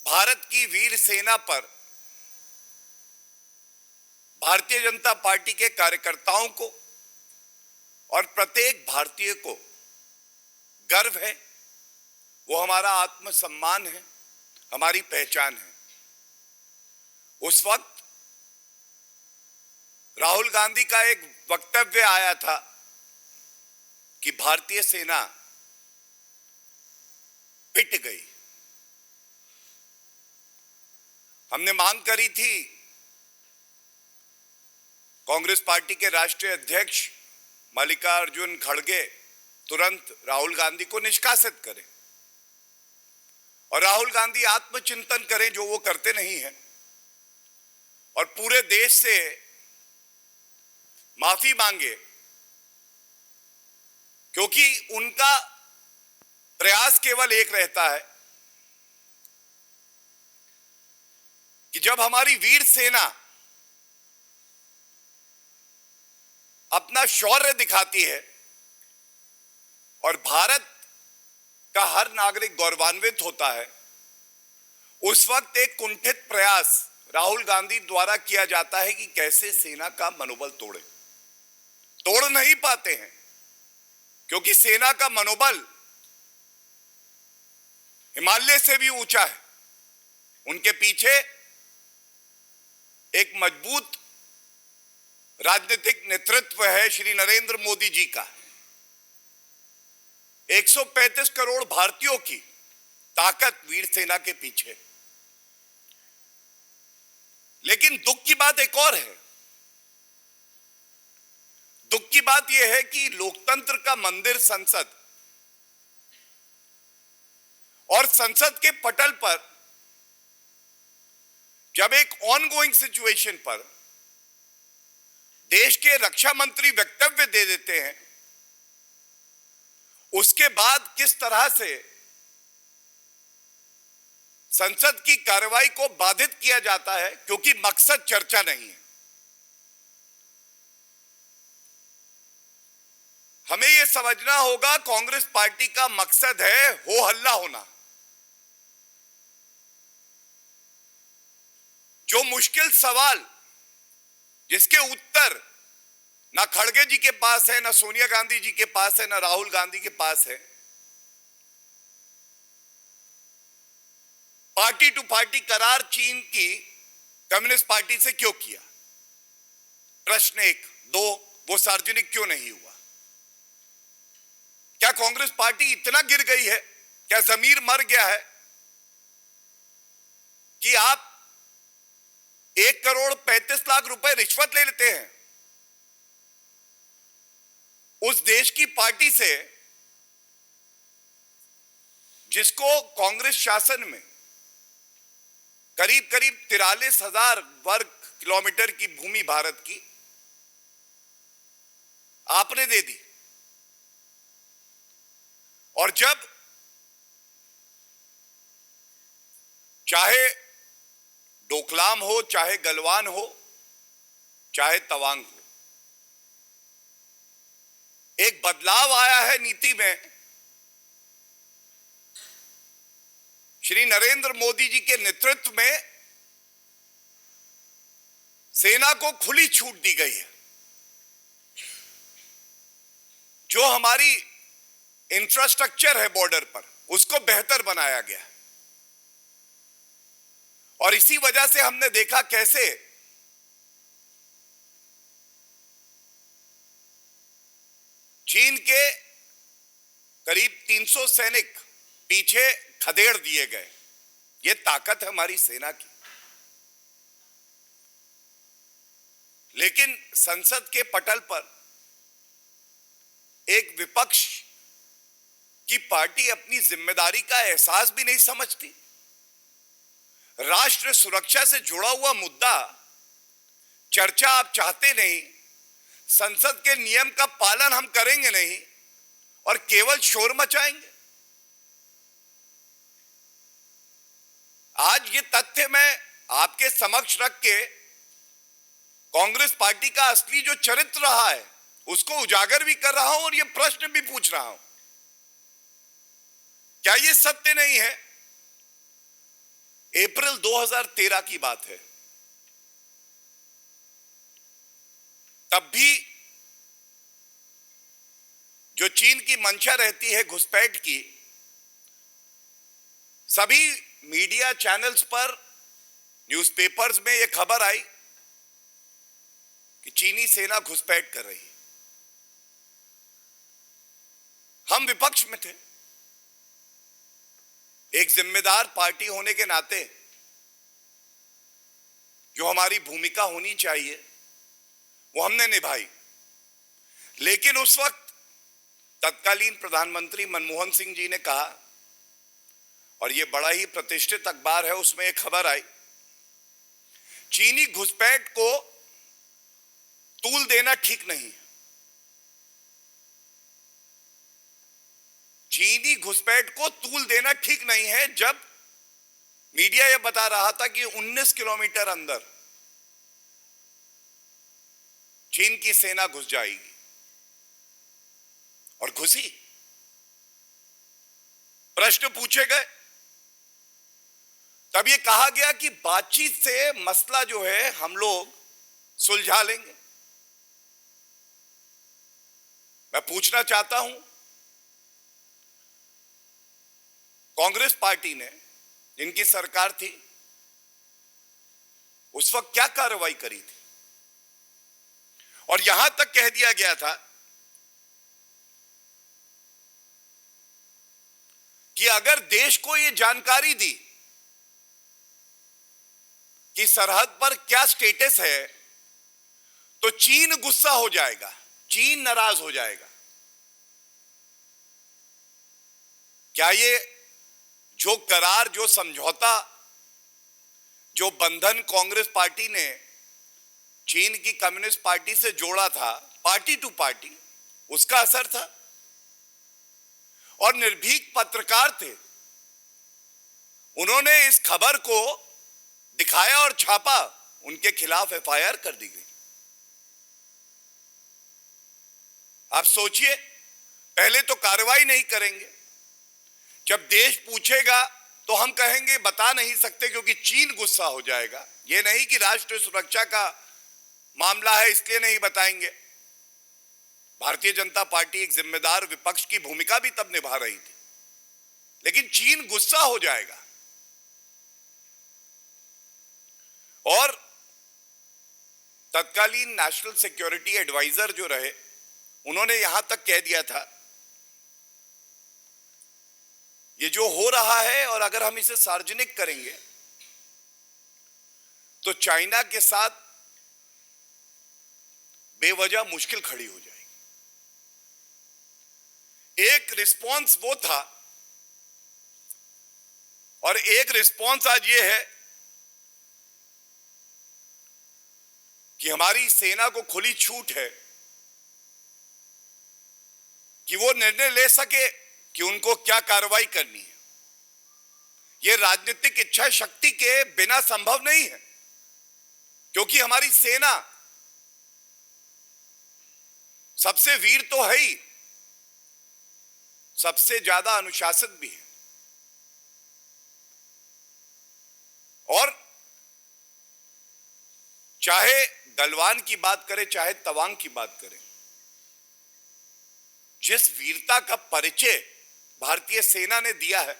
भारत की वीर सेना पर भारतीय जनता पार्टी के कार्यकर्ताओं को और प्रत्येक भारतीय को गर्व है। वो हमारा आत्मसम्मान है, हमारी पहचान है। उस वक्त राहुल गांधी का एक वक्तव्य आया था कि भारतीय सेना पिट गई। हमने मांग करी थी कांग्रेस पार्टी के राष्ट्रीय अध्यक्ष मल्लिकार्जुन खड़गे तुरंत राहुल गांधी को निष्कासित करें और राहुल गांधी आत्मचिंतन करें, जो वो करते नहीं हैं, और पूरे देश से माफी मांगे, क्योंकि उनका प्रयास केवल एक रहता है कि जब हमारी वीर सेना अपना शौर्य दिखाती है और भारत का हर नागरिक गौरवान्वित होता है, उस वक्त एक कुंठित प्रयास राहुल गांधी द्वारा किया जाता है कि कैसे सेना का मनोबल तोड़े। तोड़ नहीं पाते हैं, क्योंकि सेना का मनोबल हिमालय से भी ऊंचा है। उनके पीछे एक मजबूत राजनीतिक नेतृत्व है श्री नरेंद्र मोदी जी का। 135 करोड़ भारतीयों की ताकत वीर सेना के पीछे। लेकिन दुख की बात एक और है। दुख की बात यह है कि लोकतंत्र का मंदिर संसद, और संसद के पटल पर जब एक ऑनगोइंग सिचुएशन पर देश के रक्षा मंत्री वक्तव्य दे देते हैं, उसके बाद किस तरह से संसद की कार्रवाई को बाधित किया जाता है, क्योंकि मकसद चर्चा नहीं है। हमें यह समझना होगा, कांग्रेस पार्टी का मकसद है हो हल्ला होना। जो मुश्किल सवाल जिसके उत्तर ना खड़गे जी के पास है, ना सोनिया गांधी जी के पास है, ना राहुल गांधी के पास है, पार्टी टू पार्टी करार चीन की कम्युनिस्ट पार्टी से क्यों किया? प्रश्न एक। दो, वो सार्वजनिक क्यों नहीं हुआ? क्या कांग्रेस पार्टी इतना गिर गई है, क्या जमीर मर गया है कि आप 1,35,00,000 रुपए रिश्वत ले लेते हैं उस देश की पार्टी से जिसको कांग्रेस शासन में करीब करीब 43,000 वर्ग किलोमीटर की भूमि भारत की आपने दे दी। और जब चाहे डोकलाम हो, चाहे गलवान हो, चाहे तवांग हो, एक बदलाव आया है नीति में। श्री नरेंद्र मोदी जी के नेतृत्व में सेना को खुली छूट दी गई है। जो हमारी इंफ्रास्ट्रक्चर है बॉर्डर पर, उसको बेहतर बनाया गया है। और इसी वजह से हमने देखा कैसे चीन के करीब 300 सैनिक पीछे खदेड़ दिए गए। ये ताकत है हमारी सेना की। लेकिन संसद के पटल पर एक विपक्ष की पार्टी अपनी जिम्मेदारी का एहसास भी नहीं समझती। राष्ट्र सुरक्षा से जुड़ा हुआ मुद्दा चर्चा आप चाहते नहीं, संसद के नियम का पालन हम करेंगे नहीं और केवल शोर मचाएंगे। आज ये तथ्य मैं आपके समक्ष रख के कांग्रेस पार्टी का असली जो चरित्र रहा है उसको उजागर भी कर रहा हूं और ये प्रश्न भी पूछ रहा हूं। क्या ये सत्य नहीं है अप्रैल 2013 की बात है। तब भी जो चीन की मंशा रहती है घुसपैठ की, सभी मीडिया चैनल्स पर, न्यूज़पेपर्स में यह खबर आई कि चीनी सेना घुसपैठ कर रही है। हम विपक्ष में थे। एक जिम्मेदार पार्टी होने के नाते जो हमारी भूमिका होनी चाहिए वो हमने निभाई। लेकिन उस वक्त तत्कालीन प्रधानमंत्री मनमोहन सिंह जी ने कहा, और ये बड़ा ही प्रतिष्ठित अखबार है, उसमें एक खबर आई, चीनी घुसपैठ को तूल देना ठीक नहीं। चीनी घुसपैठ को तूल देना ठीक नहीं है, जब मीडिया यह बता रहा था कि 19 किलोमीटर अंदर चीन की सेना घुस जाएगी, और घुसी। प्रश्न पूछे गए, तब यह कहा गया कि बातचीत से मसला जो है हम लोग सुलझा लेंगे। मैं पूछना चाहता हूं, कांग्रेस पार्टी ने, जिनकी सरकार थी, उस वक्त क्या कार्रवाई करी थी? और यहां तक कह दिया गया था कि अगर देश को यह जानकारी दी कि सरहद पर क्या स्टेटस है, तो चीन गुस्सा हो जाएगा, चीन नाराज हो जाएगा। क्या ये जो करार, जो समझौता, जो बंधन कांग्रेस पार्टी ने चीन की कम्युनिस्ट पार्टी से जोड़ा था, पार्टी टू पार्टी, उसका असर था? और निर्भीक पत्रकार थे, उन्होंने इस खबर को दिखाया और छापा, उनके खिलाफ एफआईआर कर दी गई। आप सोचिए, पहले तो कार्रवाई नहीं करेंगे, जब देश पूछेगा तो हम कहेंगे बता नहीं सकते क्योंकि चीन गुस्सा हो जाएगा। यह नहीं कि राष्ट्रीय सुरक्षा का मामला है इसलिए नहीं बताएंगे। भारतीय जनता पार्टी एक जिम्मेदार विपक्ष की भूमिका भी तब निभा रही थी, लेकिन चीन गुस्सा हो जाएगा। और तत्कालीन नेशनल सिक्योरिटी एडवाइजर जो रहे, उन्होंने यहां तक कह दिया था, ये जो हो रहा है और अगर हम इसे सार्वजनिक करेंगे तो चाइना के साथ बेवजह मुश्किल खड़ी हो जाएगी। एक रिस्पॉन्स वो था, और एक रिस्पॉन्स आज ये है कि हमारी सेना को खुली छूट है कि वो निर्णय ले सके कि उनको क्या कार्रवाई करनी है। यह राजनीतिक इच्छा शक्ति के बिना संभव नहीं है, क्योंकि हमारी सेना सबसे वीर तो है ही, सबसे ज्यादा अनुशासित भी है। और चाहे गलवान की बात करें, चाहे तवांग की बात करें, जिस वीरता का परिचय भारतीय सेना ने दिया है,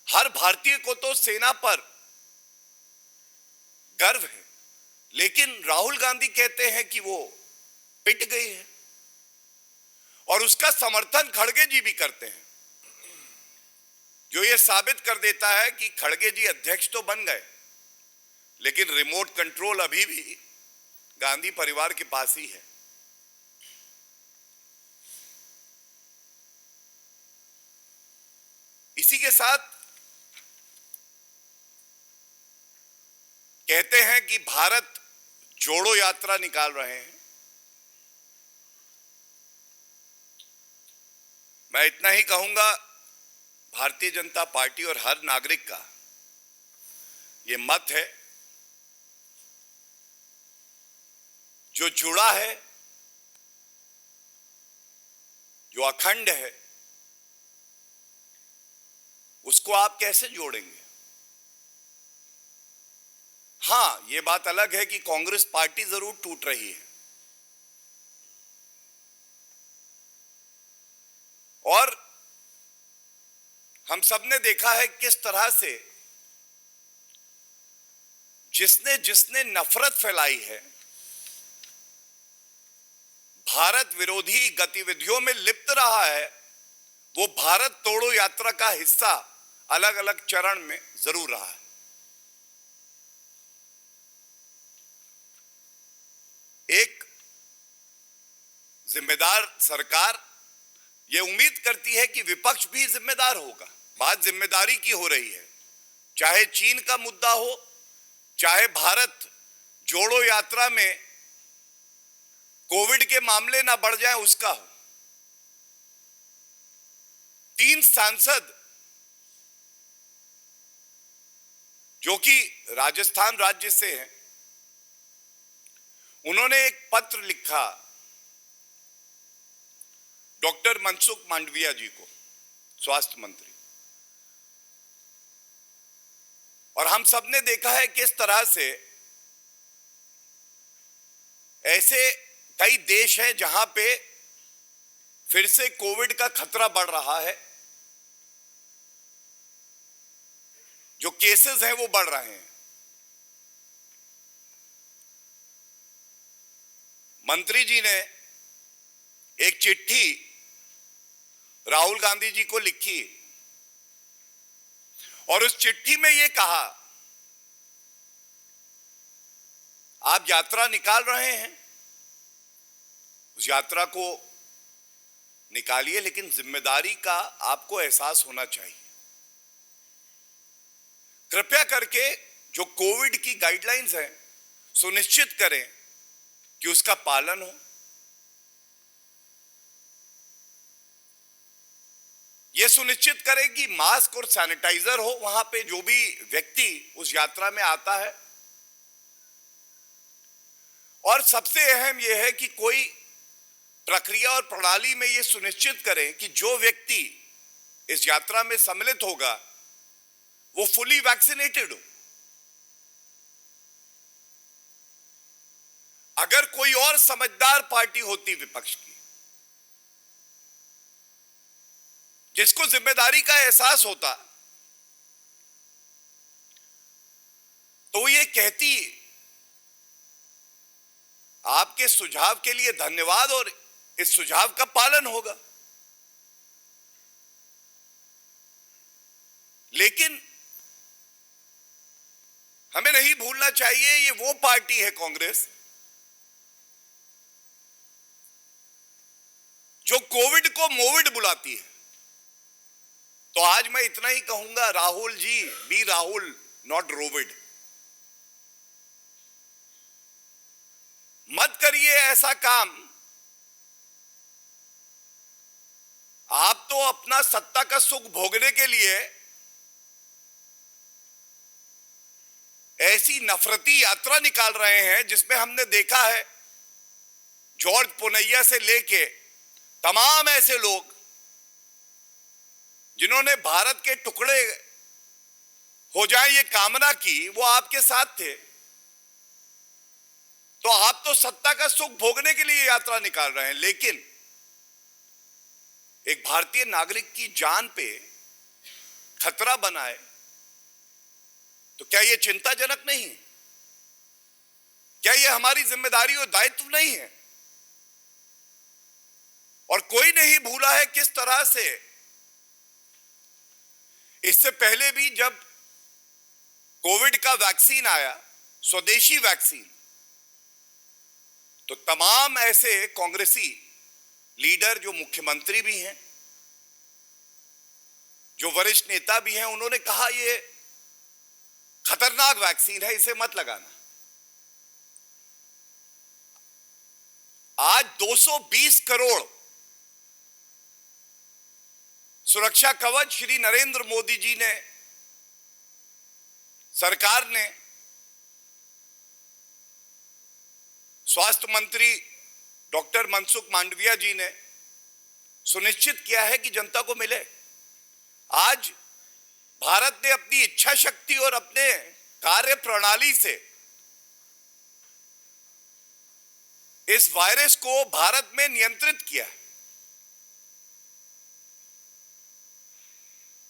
हर भारतीय को तो सेना पर गर्व है। लेकिन राहुल गांधी कहते हैं कि वो पिट गई है, और उसका समर्थन खड़गे जी भी करते हैं, जो ये साबित कर देता है कि खड़गे जी अध्यक्ष तो बन गए, लेकिन रिमोट कंट्रोल अभी भी गांधी परिवार के पास ही है। इसी के साथ कहते हैं कि भारत जोड़ो यात्रा निकाल रहे हैं। मैं इतना ही कहूंगा, भारतीय जनता पार्टी और हर नागरिक का ये मत है, जो जुड़ा है, जो अखंड है, उसको आप कैसे जोड़ेंगे? हां, यह बात अलग है कि कांग्रेस पार्टी जरूर टूट रही है और हम सबने देखा है किस तरह से जिसने जिसने नफरत फैलाई है, भारत विरोधी गतिविधियों में लिप्त रहा है, वो भारत तोड़ो यात्रा का हिस्सा अलग अलग चरण में जरूर रहा है। एक जिम्मेदार सरकार यह उम्मीद करती है कि विपक्ष भी जिम्मेदार होगा। बात जिम्मेदारी की हो रही है, चाहे चीन का मुद्दा हो, चाहे भारत जोड़ो यात्रा में कोविड के मामले ना बढ़ जाए उसका हो। 3 सांसद जो कि राजस्थान राज्य से हैं, उन्होंने एक पत्र लिखा डॉक्टर मनसुख मांडविया जी को, स्वास्थ्य मंत्री, और हम सबने देखा है किस तरह से ऐसे कई देश हैं जहां पे फिर से कोविड का खतरा बढ़ रहा है, जो केसेस हैं वो बढ़ रहे हैं। मंत्री जी ने एक चिट्ठी राहुल गांधी जी को लिखी और उस चिट्ठी में यह कहा, आप यात्रा निकाल रहे हैं, उस यात्रा को निकालिए, लेकिन जिम्मेदारी का आपको एहसास होना चाहिए। कृपया करके जो कोविड की गाइडलाइंस हैं सुनिश्चित करें कि उसका पालन हो। यह सुनिश्चित करें कि मास्क और सैनिटाइजर हो वहां पे जो भी व्यक्ति उस यात्रा में आता है, और सबसे अहम यह है कि कोई प्रक्रिया और प्रणाली में यह सुनिश्चित करें कि जो व्यक्ति इस यात्रा में सम्मिलित होगा वो फुली वैक्सीनेटेड हो। अगर कोई और समझदार पार्टी होती विपक्ष की, जिसको जिम्मेदारी का एहसास होता, तो ये कहती आपके सुझाव के लिए धन्यवाद और इस सुझाव का पालन होगा। लेकिन हमें नहीं भूलना चाहिए, ये वो पार्टी है कांग्रेस जो कोविड को मोविड बुलाती है। तो आज मैं इतना ही कहूंगा, राहुल जी, बी राहुल, नॉट रोविड। मत करिए ऐसा काम। आप तो अपना सत्ता का सुख भोगने के लिए ऐसी नफरती यात्रा निकाल रहे हैं जिसमें हमने देखा है जॉर्ज पुनैया से लेके तमाम ऐसे लोग जिन्होंने भारत के टुकड़े हो जाए ये कामना की, वो आपके साथ थे। तो आप तो सत्ता का सुख भोगने के लिए यात्रा निकाल रहे हैं, लेकिन एक भारतीय नागरिक की जान पे खतरा बनाए तो क्या यह चिंताजनक नहीं है? क्या यह हमारी जिम्मेदारी और दायित्व नहीं है? और कोई नहीं भूला है किस तरह से इससे पहले भी जब कोविड का वैक्सीन आया, स्वदेशी वैक्सीन, तो तमाम ऐसे कांग्रेसी लीडर जो मुख्यमंत्री भी हैं, जो वरिष्ठ नेता भी हैं, उन्होंने कहा ये खतरनाक वैक्सीन है, इसे मत लगाना। आज 220 करोड़ सुरक्षा कवच श्री नरेंद्र मोदी जी ने, सरकार ने, स्वास्थ्य मंत्री डॉक्टर मनसुख मांडविया जी ने सुनिश्चित किया है कि जनता को मिले। आज भारत ने अपनी इच्छा शक्ति और अपने कार्य प्रणाली से इस वायरस को भारत में नियंत्रित किया है।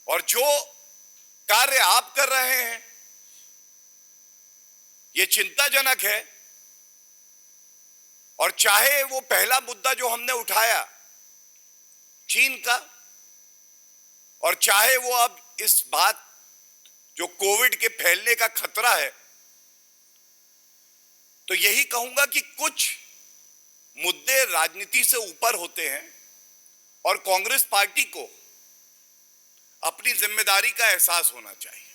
और जो कार्य आप कर रहे हैं ये चिंताजनक है। और चाहे वो पहला मुद्दा जो हमने उठाया चीन का, और चाहे वो अब इस बात जो कोविड के फैलने का खतरा है, तो यही कहूंगा कि कुछ मुद्दे राजनीति से ऊपर होते हैं और कांग्रेस पार्टी को अपनी जिम्मेदारी का एहसास होना चाहिए।